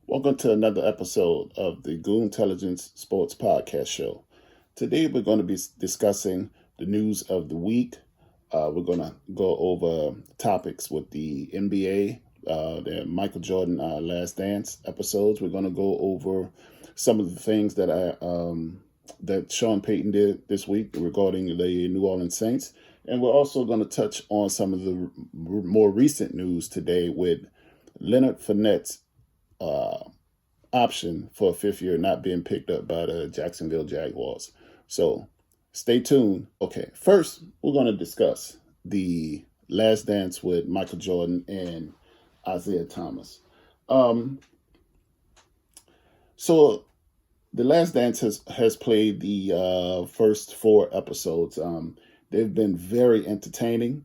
Welcome to another episode of the Goon Intelligence Sports Podcast Show. Today we're going to be discussing the news of the week. We're going to go over topics with the NBA, the Michael Jordan Last Dance episodes. We're going to go over some of the things that Sean Payton did this week regarding the New Orleans Saints. And we're also going to touch on some of the more recent news today with Leonard Fournette's option for a fifth year not being picked up by the Jacksonville Jaguars. So stay tuned. Okay, first we're going to discuss the Last Dance with Michael Jordan and Isaiah Thomas. So the Last Dance has played the first four episodes. They've been very entertaining.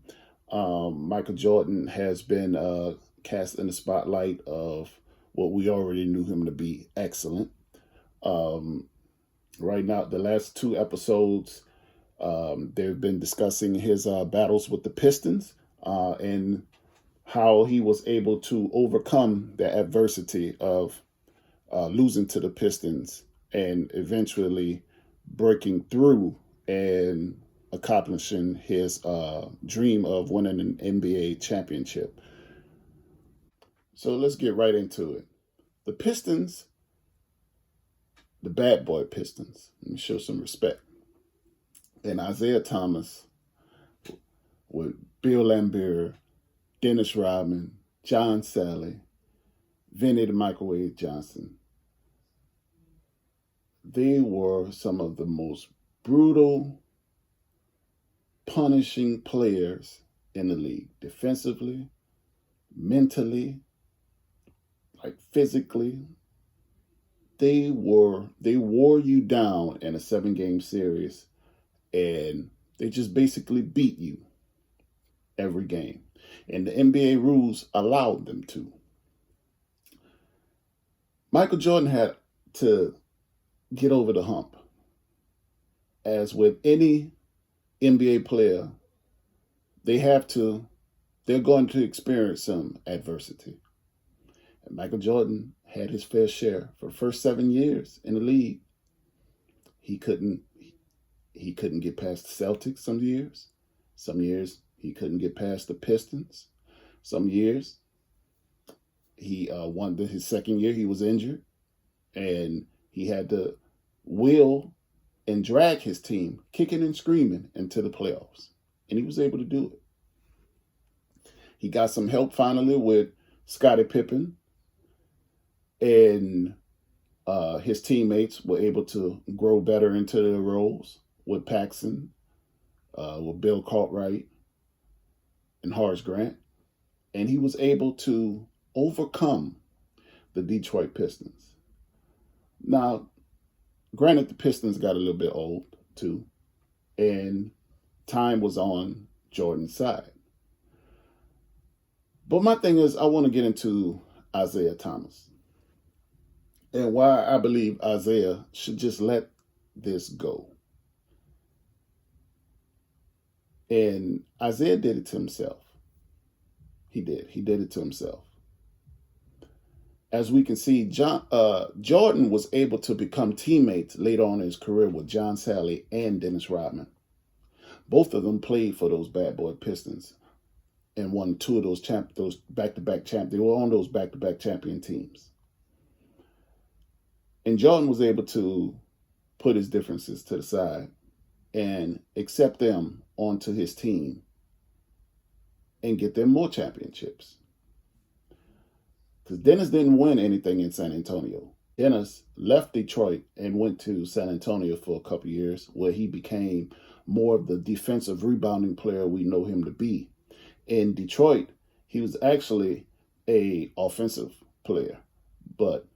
Michael Jordan has been cast in the spotlight of what we already knew him to be excellent. Right now, the last two episodes, they've been discussing his battles with the Pistons and how he was able to overcome the adversity of losing to the Pistons and eventually breaking through and accomplishing his dream of winning an NBA championship. So let's get right into it. The Pistons, the bad boy Pistons, let me show some respect. And Isaiah Thomas with Bill Laimbeer, Dennis Rodman, John Sally, Vinny the Microwave Johnson. They were some of the most brutal, punishing players in the league, defensively, mentally, like physically. They wore you down in a 7-game series, and they just basically beat you every game. And the NBA rules allowed them to. Michael Jordan had to get over the hump. As with any NBA player, they're going to experience some adversity. And Michael Jordan had his fair share. For the first 7 years in the league, he couldn't get past the Celtics some years. Some years he couldn't get past the Pistons. Some years he won his second year, he was injured, and he had to will and drag his team kicking and screaming into the playoffs. And he was able to do it. He got some help finally with Scottie Pippen, and his teammates were able to grow better into their roles with Paxson, with Bill Cartwright, and Horace Grant. And he was able to overcome the Detroit Pistons. Now, granted, the Pistons got a little bit old too, and time was on Jordan's side. But my thing is, I want to get into Isaiah Thomas and why I believe Isaiah should just let this go. And Isaiah did it to himself. He did it to himself. As we can see, Jordan was able to become teammates later on in his career with John Sally and Dennis Rodman. Both of them played for those bad boy Pistons and won two of those back-to-back champ. They were on those back-to-back champion teams. And Jordan was able to put his differences to the side and accept them onto his team and get them more championships. Because Dennis didn't win anything in San Antonio. Dennis left Detroit and went to San Antonio for a couple years, where he became more of the defensive rebounding player we know him to be. In Detroit, he was actually an offensive player, but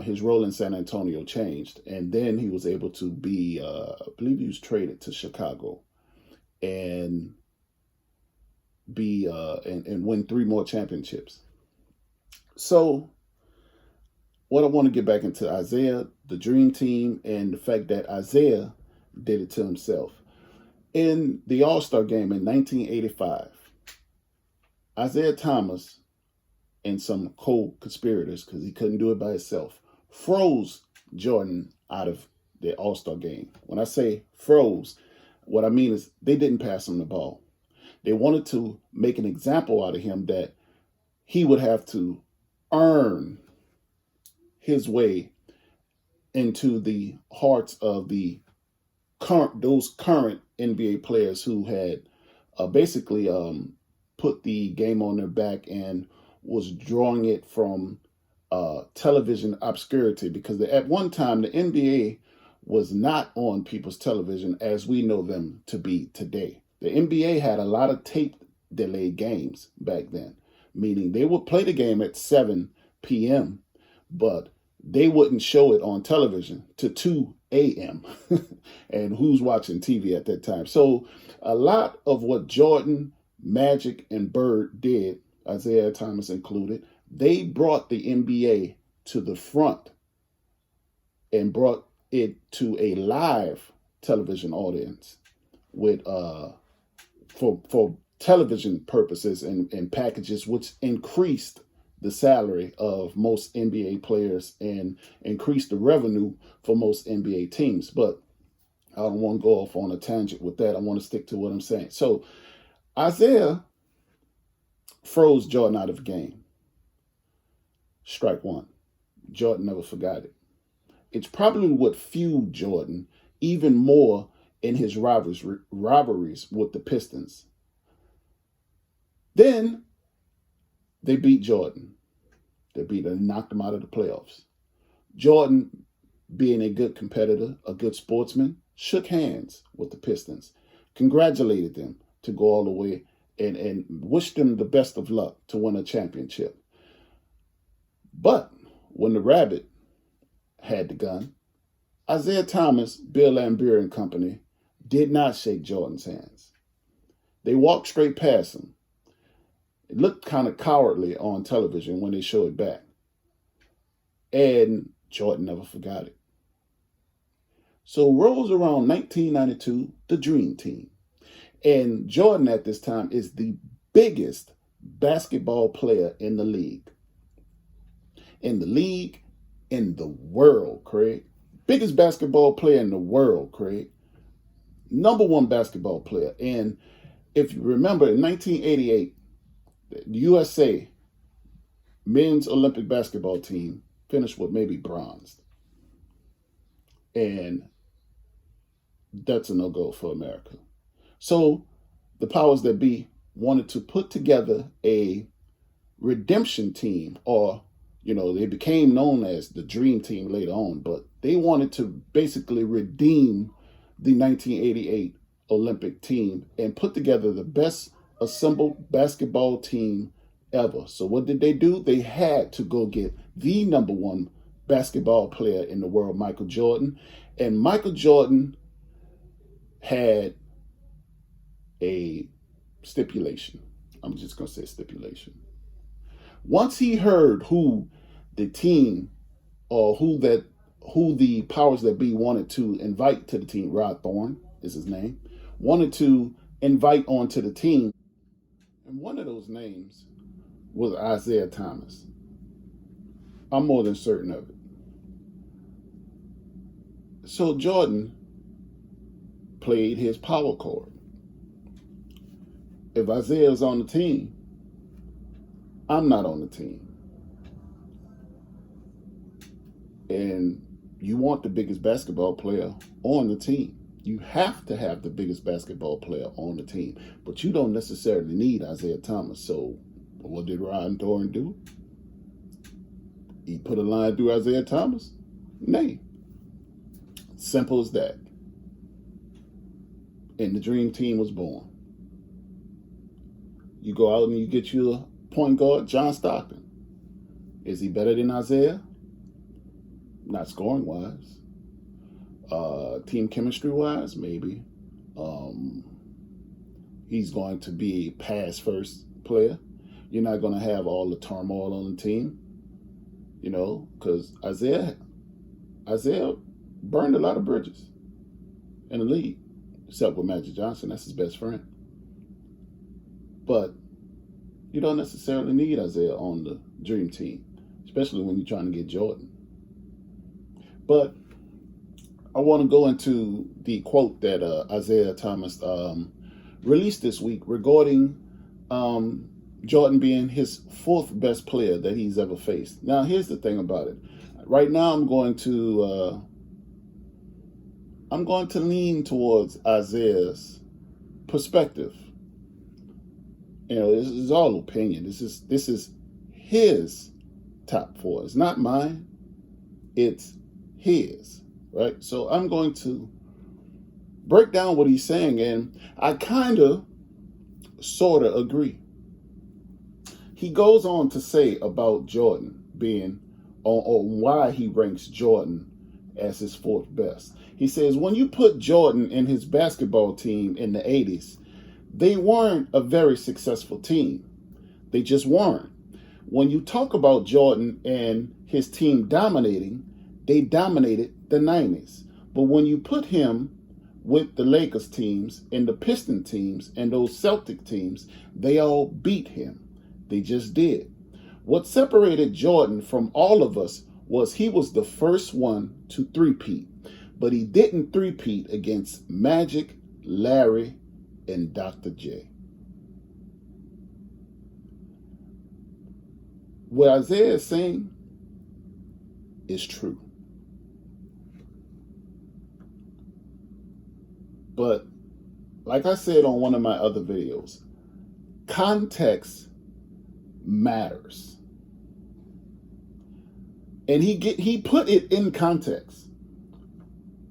his role in San Antonio changed, and then he was able to be, I believe he was traded to Chicago, and and win 3 more championships. So, what I want to get back into Isaiah, the dream team, and the fact that Isaiah did it to himself. In the All-Star game in 1985, Isaiah Thomas and some co-conspirators, because he couldn't do it by himself, froze Jordan out of the All-Star game. When I say froze, what I mean is they didn't pass him the ball. They wanted to make an example out of him that he would have to earn his way into the hearts of those current NBA players who had basically put the game on their back and was drawing it from television obscurity, because at one time the NBA was not on people's television as we know them to be today. The NBA had a lot of tape delayed games back then, meaning they would play the game at 7 p.m., but they wouldn't show it on television to 2 a.m. And who's watching TV at that time? So a lot of what Jordan, Magic, and Bird did, Isaiah Thomas included, they brought the NBA to the front and brought it to a live television audience with for television purposes and packages, which increased the salary of most NBA players and increased the revenue for most NBA teams. But I don't want to go off on a tangent with that. I want to stick to what I'm saying. So Isaiah froze Jordan out of the game. Strike one. Jordan never forgot it. It's probably what fueled Jordan even more in his rivalries with the Pistons. Then they beat Jordan. They knocked him out of the playoffs. Jordan, being a good competitor, a good sportsman, shook hands with the Pistons, congratulated them to go all the way, and wished them the best of luck to win a championship. But when the Rabbit had the gun, Isaiah Thomas, Bill Laimbeer and company did not shake Jordan's hands. They walked straight past him. It looked kind of cowardly on television when they showed it back. And Jordan never forgot it. So rolls around 1992, the Dream Team. And Jordan at this time is the biggest basketball player in the league. In the world, Craig. Biggest basketball player in the world, Craig. Number one basketball player. And if you remember, in 1988, the USA men's Olympic basketball team finished with maybe bronze. And that's a no-go for America. So the powers that be wanted to put together a redemption team, or, they became known as the Dream Team later on, but they wanted to basically redeem the 1988 Olympic team and put together the best assembled basketball team ever. So what did they do? They had to go get the number one basketball player in the world, Michael Jordan. And Michael Jordan had a stipulation. I'm just going to say stipulation. Once he heard who the team, or who the powers that be wanted to invite to the team, Rod Thorne is his name, wanted to invite onto the team, and one of those names was Isaiah Thomas. I'm more than certain of it. So Jordan played his power chord. If Isaiah's on the team, I'm not on the team. And you want the biggest basketball player on the team. You have to have the biggest basketball player on the team. But you don't necessarily need Isaiah Thomas. So what did Rod Thorne do? He put a line through Isaiah Thomas? Nay. Simple as that. And the Dream Team was born. You go out and you get your point guard, John Stockton. Is he better than Isaiah? Not scoring wise. Team chemistry wise, maybe. He's going to be a pass first player. You're not going to have all the turmoil on the team, because Isaiah burned a lot of bridges in the league, except with Magic Johnson. That's his best friend. But You don't necessarily need Isaiah on the dream team, especially when you're trying to get Jordan. But I want to go into the quote that Isaiah Thomas released this week regarding Jordan being his fourth best player that he's ever faced. Now, here's the thing about it. Right now, I'm going to lean towards Isaiah's perspective. You know, this is all opinion. This is his top four. It's not mine. It's his, right? So I'm going to break down what he's saying, and I kind of, sort of agree. He goes on to say about Jordan being, or why he ranks Jordan as his fourth best. He says, when you put Jordan and his basketball team in the 80s, they weren't a very successful team. They just weren't. When you talk about Jordan and his team dominating, they dominated the 90s. But when you put him with the Lakers teams and the Piston teams and those Celtic teams, they all beat him. They just did. What separated Jordan from all of us was he was the first one to three-peat. But he didn't three-peat against Magic, Larry, and Dr. J. What Isaiah is saying is true. But like I said on one of my other videos, context matters. And he put it in context.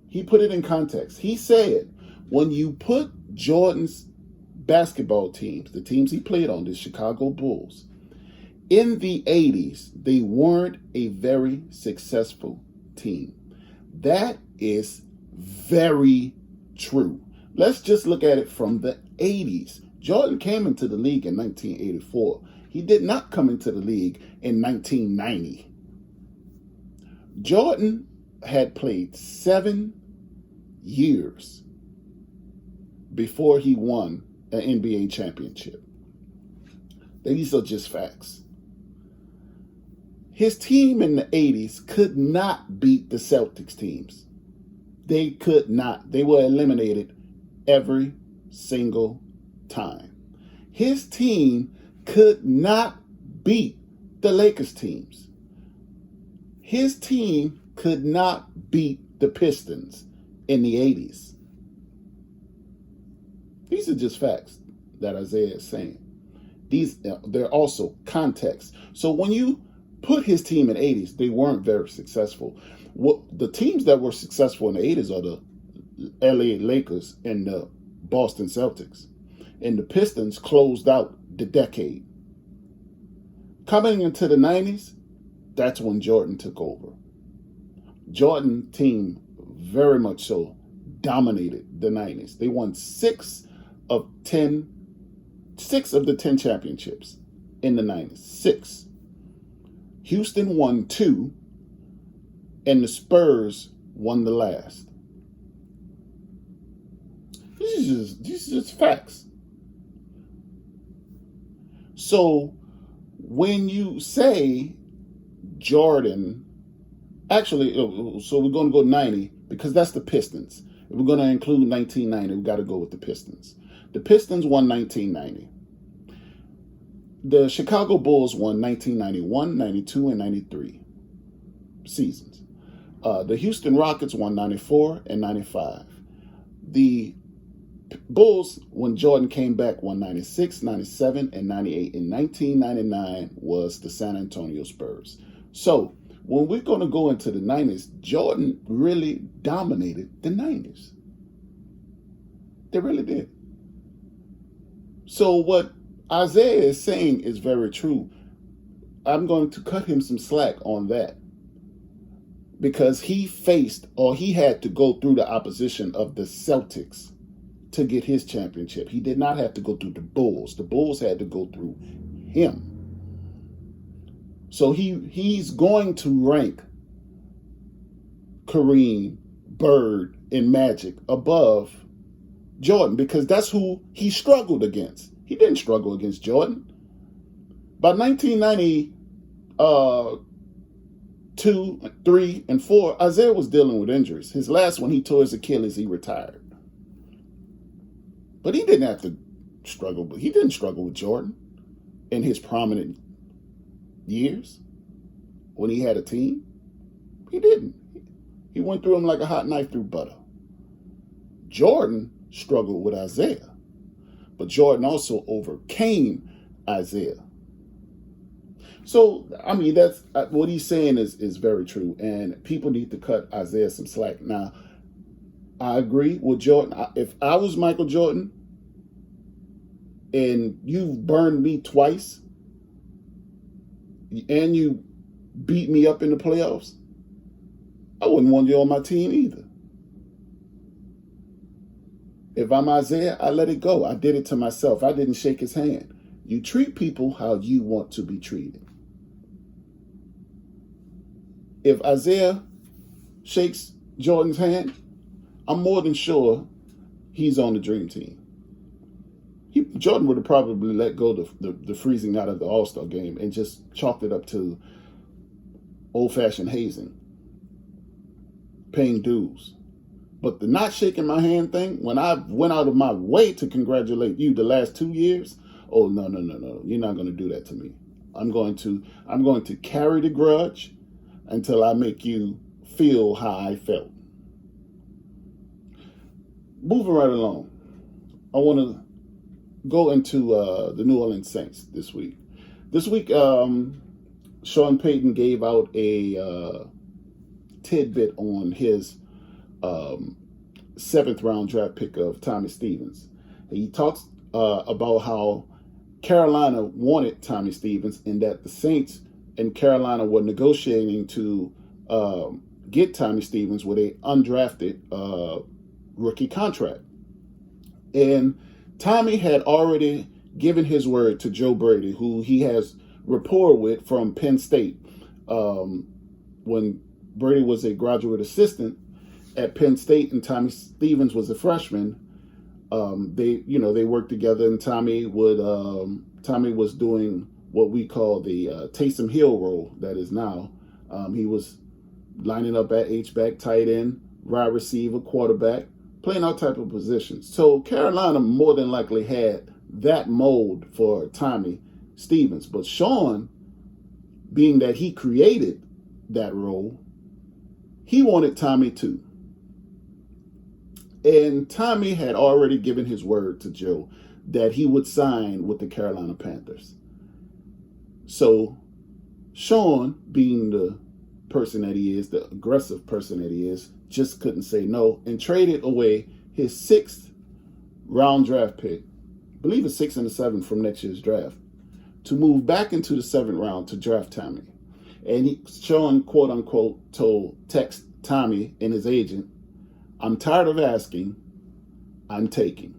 He put it in context. He said, when you put Jordan's basketball teams, the teams he played on, the Chicago Bulls, in the 80s, they weren't a very successful team. That is very true. Let's just look at it from the 80s. Jordan came into the league in 1984. He did not come into the league in 1990. Jordan had played 7 years before he won an NBA championship. These are just facts. His team in the 80s could not beat the Celtics teams. They could not. They were eliminated every single time. His team could not beat the Lakers teams. His team could not beat the Pistons in the 80s. These are just facts that Isaiah is saying. They're also context. So when you put his team in the 80s, they weren't very successful. The teams that were successful in the 80s are the LA Lakers and the Boston Celtics. And the Pistons closed out the decade. Coming into the 90s, that's when Jordan took over. Jordan team very much so dominated the 90s. They won 6 of the 10 championships in the 90s. 6. Houston won 2, and the Spurs won the last. These are just facts. So when you say Jordan, actually, so we're going to go 90 because that's the Pistons. If we're going to include 1990, we've got to go with the Pistons. The Pistons won 1990. The Chicago Bulls won 1991, 92, and 93 seasons. The Houston Rockets won 94 and 95. The Bulls, when Jordan came back, won 96, 97, and 98. And 1999 was the San Antonio Spurs. So when we're going to go into the 90s, Jordan really dominated the 90s. They really did. So what Isaiah is saying is very true. I'm going to cut him some slack on that because he had to go through the opposition of the Celtics to get his championship. He did not have to go through the Bulls. The Bulls had to go through him. So he's going to rank Kareem, Bird, and Magic above Jordan because that's who he struggled against. He didn't struggle against Jordan. By 1990, 2, 3, and 4, Isaiah was dealing with injuries. His last one, he tore his Achilles, he retired. But he didn't have to struggle, but he didn't struggle with Jordan in his prominent years when he had a team. He didn't. He went through him like a hot knife through butter. Jordan struggled with Isaiah, but Jordan also overcame Isaiah. So, I mean, that's what he's saying is very true, and people need to cut Isaiah some slack. Now, I agree with Jordan. If I was Michael Jordan and you've burned me twice and you beat me up in the playoffs, I wouldn't want you on my team either. If I'm Isaiah, I let it go. I did it to myself. I didn't shake his hand. You treat people how you want to be treated. If Isaiah shakes Jordan's hand, I'm more than sure he's on the dream team. Jordan would have probably let go the freezing out of the All-Star game and just chalked it up to old-fashioned hazing, paying dues. But the not shaking my hand thing, when I went out of my way to congratulate you the last 2 years, oh, no. You're not going to do that to me. I'm going to carry the grudge until I make you feel how I felt. Moving right along, I want to go into the New Orleans Saints this week. This week, Sean Payton gave out a tidbit on his 7th round draft pick of Tommy Stevens. He talks about how Carolina wanted Tommy Stevens and that the Saints and Carolina were negotiating to get Tommy Stevens with a undrafted rookie contract. And Tommy had already given his word to Joe Brady, who he has rapport with from Penn State. When Brady was a graduate assistant at Penn State and Tommy Stevens was a freshman, they worked together, and Tommy was doing what we call the Taysom Hill role that is now. He was lining up at H-back, tight end, wide receiver, quarterback, playing all type of positions. So Carolina more than likely had that mold for Tommy Stevens. But Sean, being that he created that role, he wanted Tommy too. And Tommy had already given his word to Joe that he would sign with the Carolina Panthers. So Sean, being the person that he is, the aggressive person that he is, just couldn't say no and traded away his 6th round draft pick, I believe a 6 and a 7 from next year's draft, to move back into the 7th round to draft Tommy. And Sean, quote unquote, text Tommy and his agent, "I'm tired of asking, I'm taking."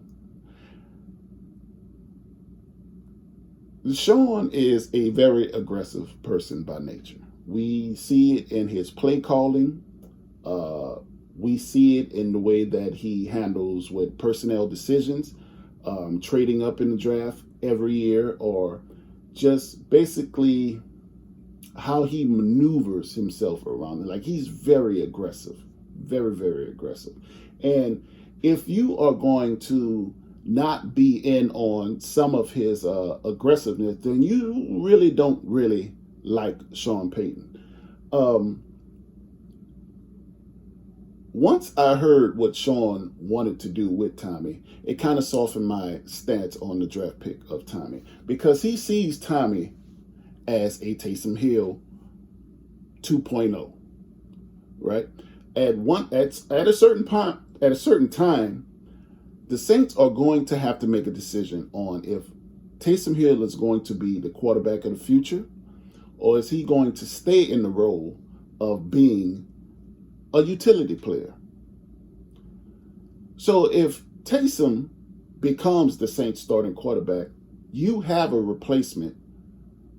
Sean is a very aggressive person by nature. We see it in his play calling. We see it in the way that he handles with personnel decisions, trading up in the draft every year, or just basically how he maneuvers himself around it. Like, he's very aggressive, very, very aggressive. And if you are going to not be in on some of his aggressiveness, then you really don't really like Sean Payton. Once I heard what Sean wanted to do with Tommy, it kind of softened my stance on the draft pick of Tommy, because he sees Tommy as a Taysom Hill 2.0, right? At a certain time, the Saints are going to have to make a decision on if Taysom Hill is going to be the quarterback of the future, or is he going to stay in the role of being a utility player. So if Taysom becomes the Saints starting quarterback, you have a replacement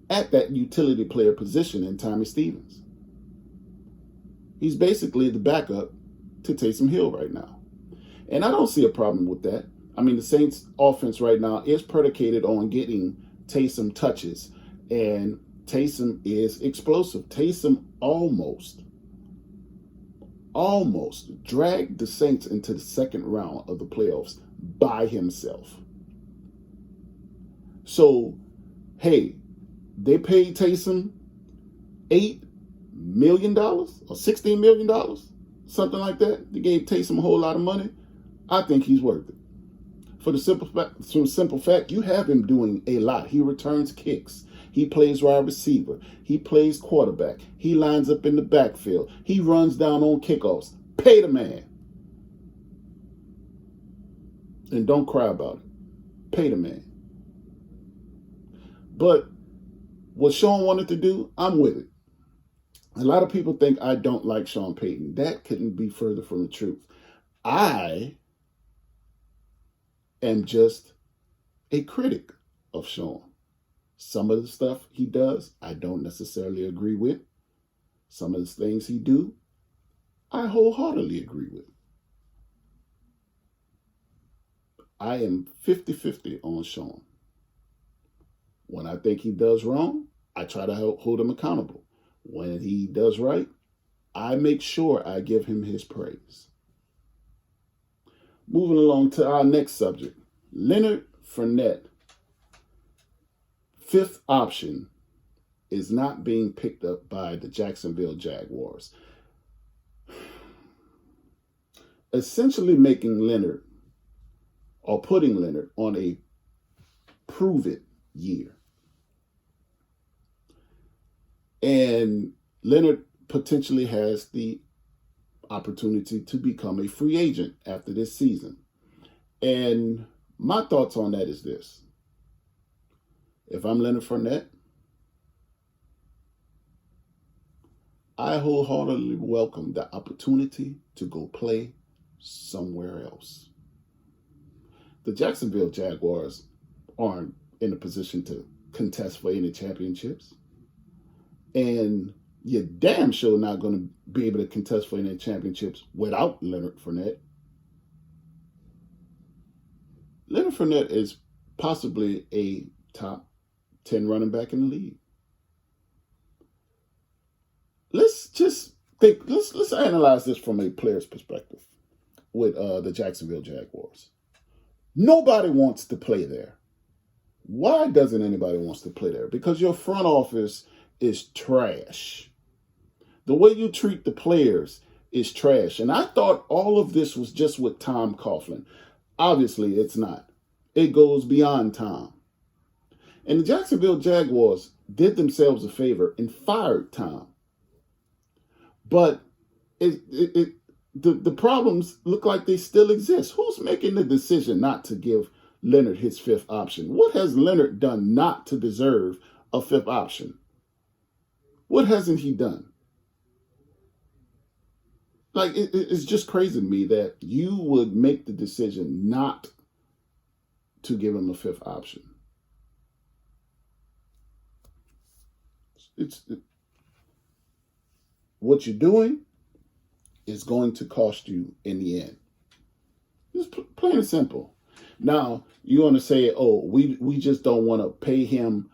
at that utility player position in Tommy Stevens. He's basically the backup to Taysom Hill right now. And I don't see a problem with that. I mean, the Saints offense right now is predicated on getting Taysom touches And Taysom is explosive. Taysom almost dragged the Saints into the second round of the playoffs by himself. So, hey, they paid Taysom $8 million or $16 million, something like that. They gave Taysom a whole lot of money. I think he's worth it. For the simple fact, you have him doing a lot. He returns kicks. He plays wide receiver. He plays quarterback. He lines up in the backfield. He runs down on kickoffs. Pay the man. And don't cry about it. Pay the man. But what Sean wanted to do, I'm with it. A lot of people think I don't like Sean Payton. That couldn't be further from the truth. I am just a critic of Sean. Some of the stuff he does, I don't necessarily agree with. Some of the things he do, I wholeheartedly agree with. I am 50-50 on Sean. When I think he does wrong, I try to hold him accountable. When he does right, I make sure I give him his praise. Moving along to our next subject, Leonard Fournette, fifth option, is not being picked up by the Jacksonville Jaguars. Essentially making Leonard, or putting Leonard on a prove-it year. And Leonard potentially has the opportunity to become a free agent after this season. And my thoughts on that is this. If I'm Leonard Fournette, I wholeheartedly welcome the opportunity to go play somewhere else. The Jacksonville Jaguars aren't in a position to contest for any championships. And you're damn sure not going to be able to contest for any championships without Leonard Fournette. Leonard Fournette is possibly a top 10 running back in the league. Let's just think, let's analyze this from a player's perspective with the Jacksonville Jaguars. Nobody wants to play there. Why doesn't anybody want to play there? Because your front office is trash. The way you treat the players is trash. And I thought all of this was just with Tom Coughlin. Obviously, it's not. It goes beyond Tom. And the Jacksonville Jaguars did themselves a favor and fired Tom. But the problems look like they still exist. Who's making the decision not to give Leonard his fifth option? What has Leonard done not to deserve a fifth option? What hasn't he done? Like, it's just crazy to me that you would make the decision not to give him a fifth option. What you're doing is going to cost you in the end. Just plain and simple. Now, you're going to say, oh, we just don't want to pay him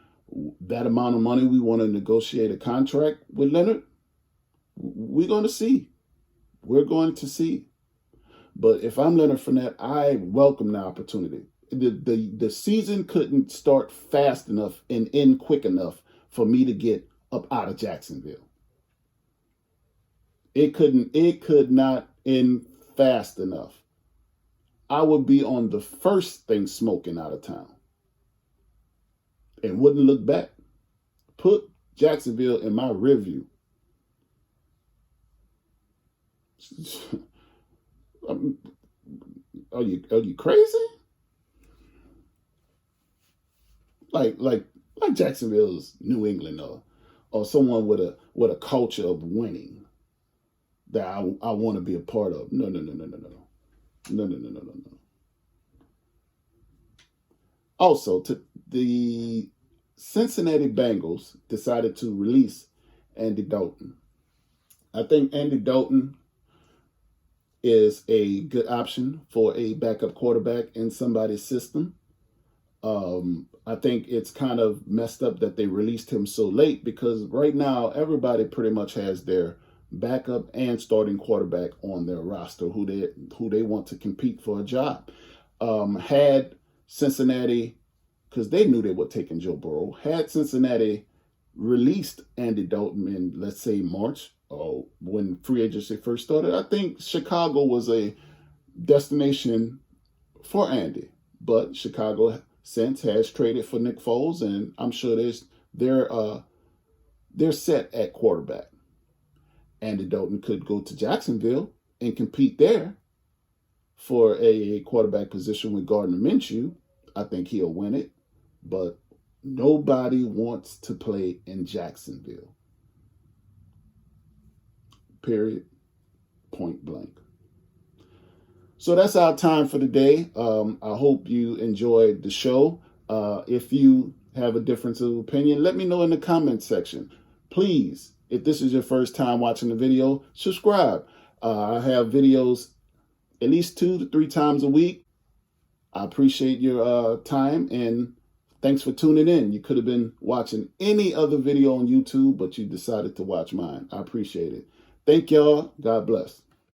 that amount of money. We want to negotiate a contract with Leonard. We're going to see. We're going to see. But if I'm Leonard Fournette, I welcome the opportunity. The season couldn't start fast enough and end quick enough for me to get up out of Jacksonville. It could not end fast enough. I would be on the first thing smoking out of town and wouldn't look back. Put Jacksonville in my rearview. Are you crazy? Like Jacksonville's New England or someone with a culture of winning that I want to be a part of. No. Also, the Cincinnati Bengals decided to release Andy Dalton. I think Andy Dalton is a good option for a backup quarterback in somebody's system. I think it's kind of messed up that they released him so late, because right now everybody pretty much has their backup and starting quarterback on their roster who they want to compete for a job. Had Cincinnati, because they knew they were taking Joe Burrow, had Cincinnati released Andy Dalton in, let's say, March, or when free agency first started, I think Chicago was a destination for Andy. But Chicago since has traded for Nick Foles, and I'm sure they're set at quarterback. Andy Dalton could go to Jacksonville and compete there for a quarterback position with Gardner Minshew. I think he'll win it, but nobody wants to play in Jacksonville. Period. Point blank. So that's our time for today. I hope you enjoyed the show. If you have a difference of opinion, let me know in the comments section. Please, if this is your first time watching the video, subscribe. I have videos at least 2 to 3 times a week. I appreciate your time, and thanks for tuning in. You could have been watching any other video on YouTube, but you decided to watch mine. I appreciate it. Thank y'all. God bless.